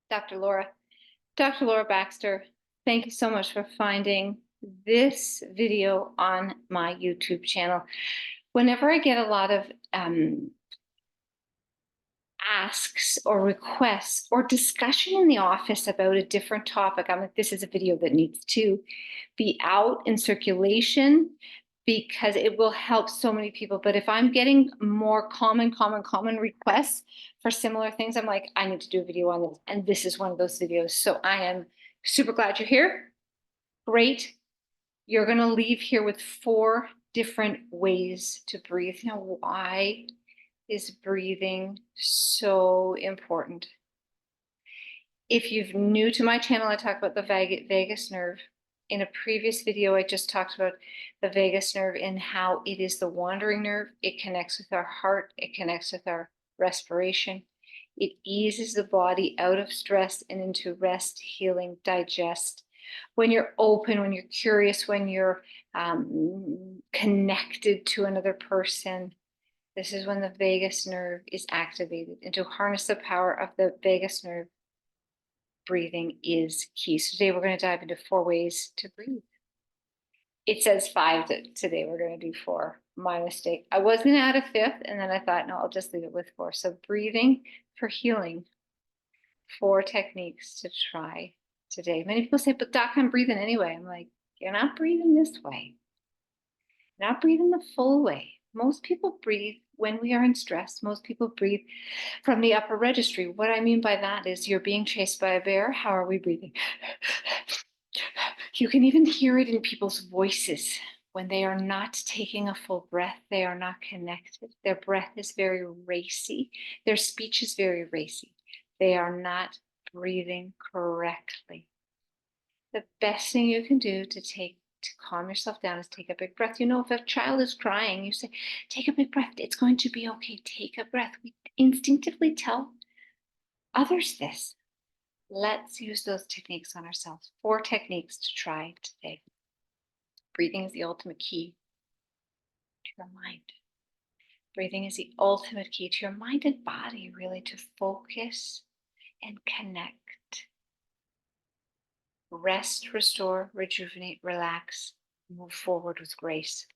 Dr. Laura. Dr. Laura Baxter, thank you so much for finding this video on my YouTube channel. Whenever I get a lot of asks or requests or discussion in the office about a different topic, I'm like, this is a video that needs to be out in circulation because it will help so many people. But if I'm getting more common requests for similar things, I'm like, I need to do a video on this. And this is one of those videos. So I am super glad you're here. Great. You're going to leave here with 4 different ways to breathe. Now, why is breathing so important? If you're new to my channel, I talk about the vagus nerve. In a previous video, I just talked about the vagus nerve and how it is the wandering nerve. It connects with our heart. It connects with our respiration. It eases the body out of stress and into rest, healing, digest. When you're open, when you're curious, when you're connected to another person, this is when the vagus nerve is activated. And to harness the power of the vagus nerve, breathing is key. So today we're going to dive into 4 ways to breathe. It says 5 today. We're going to do 4. My mistake. I was going to add a 5th, and then I thought, no, I'll just leave it with 4. So breathing for healing. 4 techniques to try today. Many people say, but doc, I'm breathing anyway. I'm like, you're not breathing this way. You're not breathing the full way. Most people breathe when we are in stress. Most people breathe from the upper registry. What I mean by that is you're being chased by a bear. How are we breathing? You can even hear it in people's voices. When they are not taking a full breath, they are not connected. Their breath is very racy. Their speech is very racy. They are not breathing correctly. The best thing you can do to calm yourself down is take a big breath. You know, if a child is crying, you say, take a big breath. It's going to be okay. Take a breath. We instinctively tell others this. Let's use those techniques on ourselves. 4 techniques to try today. Breathing is the ultimate key to your mind. Breathing is the ultimate key to your mind and body, really, to focus and connect. Rest, restore, rejuvenate, relax, move forward with grace.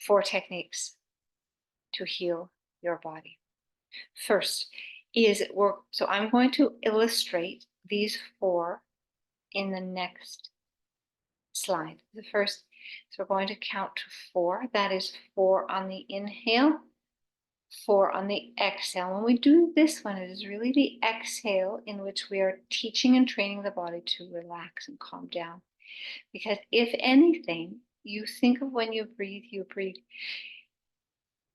4 techniques to heal your body. First is work. So I'm going to illustrate these 4 in the next slide. The first, so we're going to count to 4. That is 4 on the inhale, 4 on the exhale. When we do this one, it is really the exhale in which we are teaching and training the body to relax and calm down. Because if anything, you think of when you breathe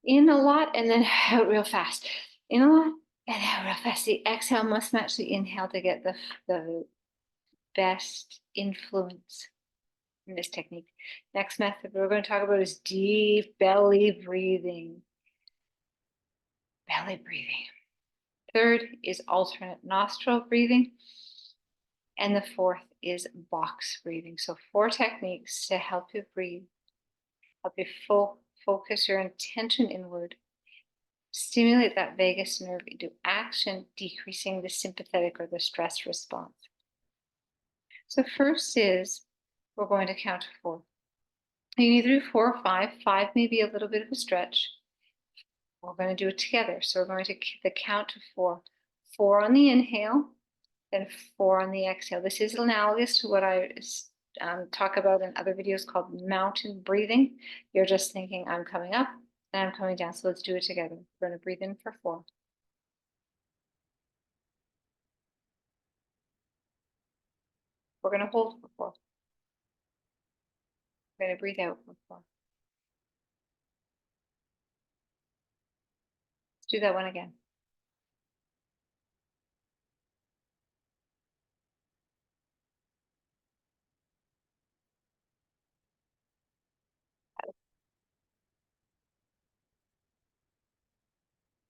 in a lot and then out real fast. In a lot and out real fast. The exhale must match the inhale to get the best influence in this technique. Next method we're going to talk about is deep belly breathing. Belly breathing. Third is alternate nostril breathing. And the 4th is box breathing. So 4 techniques to help you breathe, help you focus your intention inward, stimulate that vagus nerve into action, decreasing the sympathetic or the stress response. So first is, we're going to count to 4. You can either do 4 or 5. 5 may be a little bit of a stretch. We're going to do it together. So we're going to count to 4. 4 on the inhale, then 4 on the exhale. This is analogous to what I talk about in other videos called mountain breathing. You're just thinking, I'm coming up and I'm coming down. So let's do it together. We're going to breathe in for 4. We're going to hold for 4. We're going to breathe out for 4. Let's do that one again.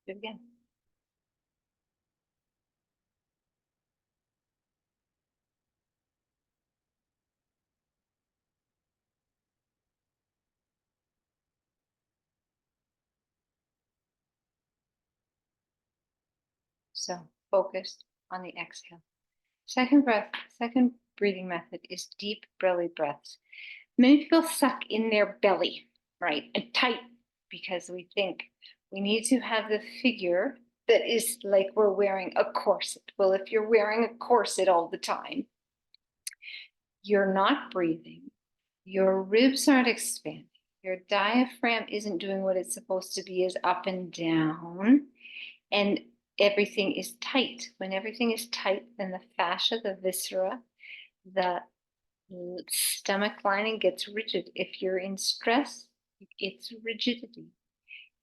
Do it again. So focused, on the exhale. Second breathing method is deep belly breaths. Many people suck in their belly, right, and tight, because we think we need to have the figure that is like we're wearing a corset. Well, if you're wearing a corset all the time, you're not breathing, your ribs aren't expanding, your diaphragm isn't doing what it's supposed to be, is up and down, and everything is tight. When everything is tight, then the fascia, the viscera, the stomach lining gets rigid. If you're in stress, it's rigidity.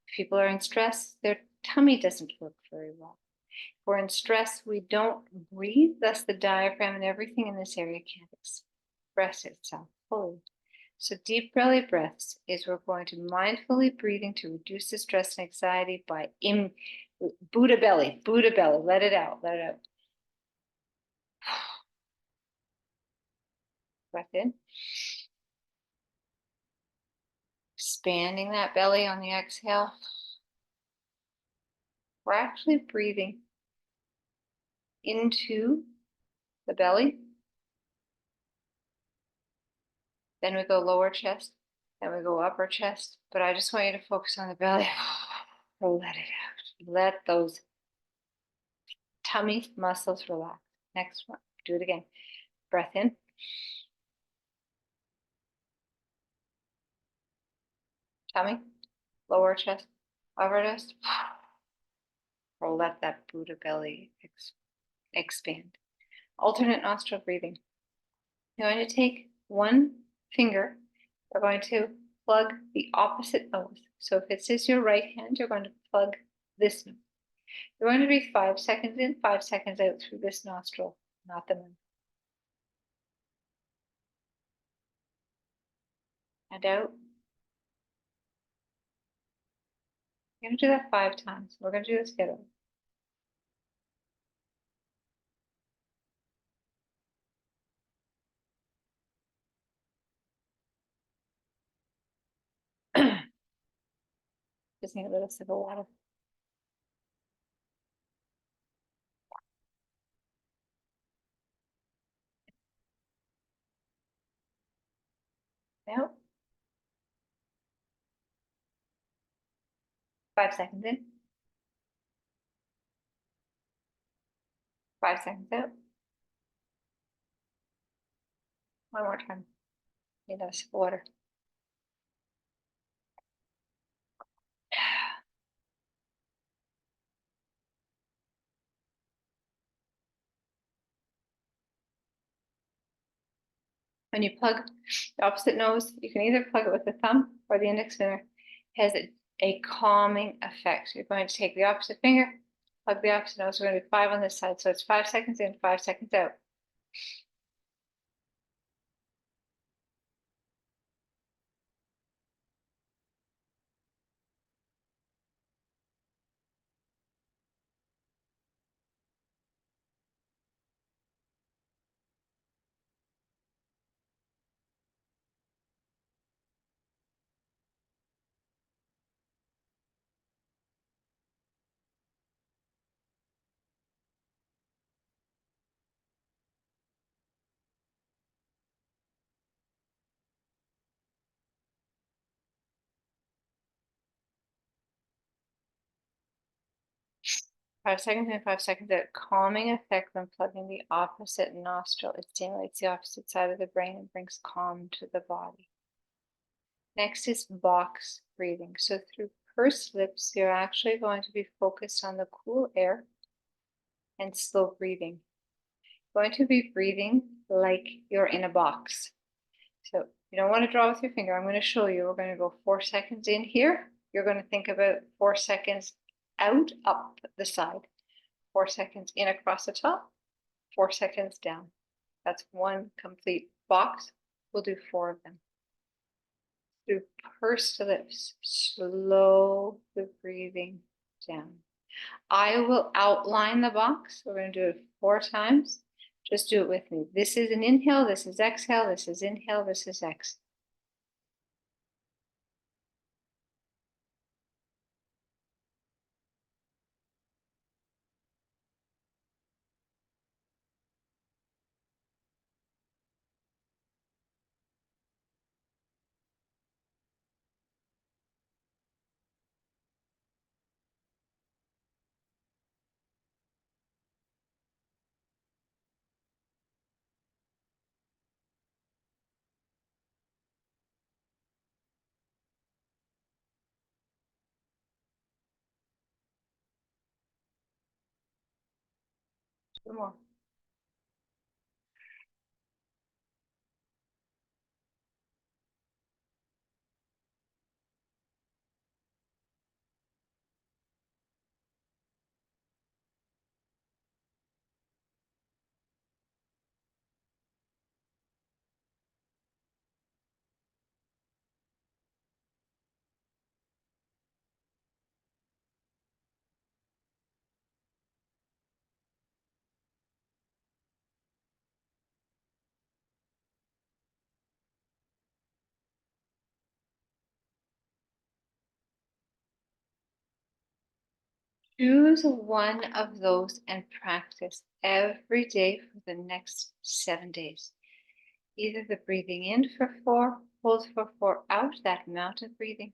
If people are in stress, their tummy doesn't work very well. If we're in stress, we don't breathe, thus the diaphragm and everything in this area can't express itself fully. So deep belly breaths is we're going to mindfully breathing to reduce the stress and anxiety by Buddha belly, let it out, let it out. Breath in. Expanding that belly on the exhale. We're actually breathing into the belly. Then we go lower chest. Then we go upper chest. But I just want you to focus on the belly. Let it out. Let those tummy muscles relax. Next one. Do it again. Breath in. Tummy. Lower chest. Upper chest. Or let that Buddha belly expand. Alternate nostril breathing. You're going to take one finger. We're going to plug the opposite nose. So if it says your right hand, you're going to plug this nose. You're going to breathe 5 seconds in, 5 seconds out through this nostril, not the mouth. And out. You're going to do that 5 times. We're going to do this together. Just need a little sip of water. Out. 5 seconds in. 5 seconds out. One more time. Need a sip of water. When you plug the opposite nose, you can either plug it with the thumb or the index finger. It has a calming effect. You're going to take the opposite finger, plug the opposite nose. We're going to do 5 on this side. So it's 5 seconds in, 5 seconds out. Five seconds in, 5 seconds out. Calming effect when plugging the opposite nostril. It stimulates the opposite side of the brain and brings calm to the body. Next is box breathing. So through pursed lips, you're actually going to be focused on the cool air and slow breathing. You're going to be breathing like you're in a box. So you don't want to draw with your finger. I'm going to show you. We're going to go 4 seconds in here. You're going to think about 4 seconds out, up the side. 4 seconds in across the top, 4 seconds down. That's one complete box. We'll do 4 of them. Through pursed lips, slow the breathing down. I will outline the box. We're going to do it 4 times. Just do it with me. This is an inhale, this is exhale, this is inhale, this is exhale. One more. Choose one of those and practice every day for the next 7 days. Either the breathing in for 4, hold for 4, out, that mountain breathing.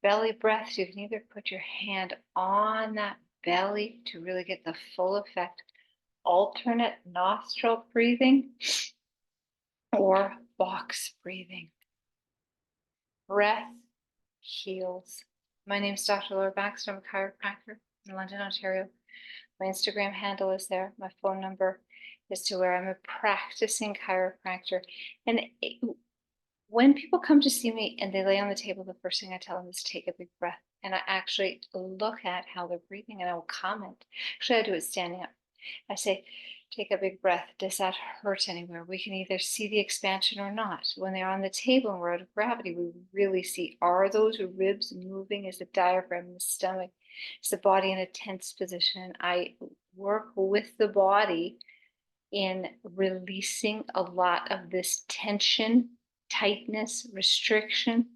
Belly breaths, you can either put your hand on that belly to really get the full effect. Alternate nostril breathing or box breathing. Breath heals. My name is Dr. Laura Baxter. I'm a chiropractor in London, Ontario. My Instagram handle is there. My phone number is to where I'm a practicing chiropractor. And when people come to see me and they lay on the table, the first thing I tell them is take a big breath. And I actually look at how they're breathing and I will comment. Actually, I do it standing up. I say, take a big breath. Does that hurt anywhere? We can either see the expansion or not. When they're on the table and we're out of gravity, we really see, are those ribs moving? Is the diaphragm, the stomach, is the body in a tense position? I work with the body in releasing a lot of this tension, tightness, restriction,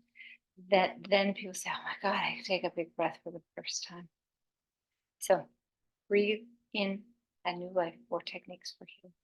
that then people say, oh my God, I can take a big breath for the first time. So breathe in a new life, 4 techniques for healing.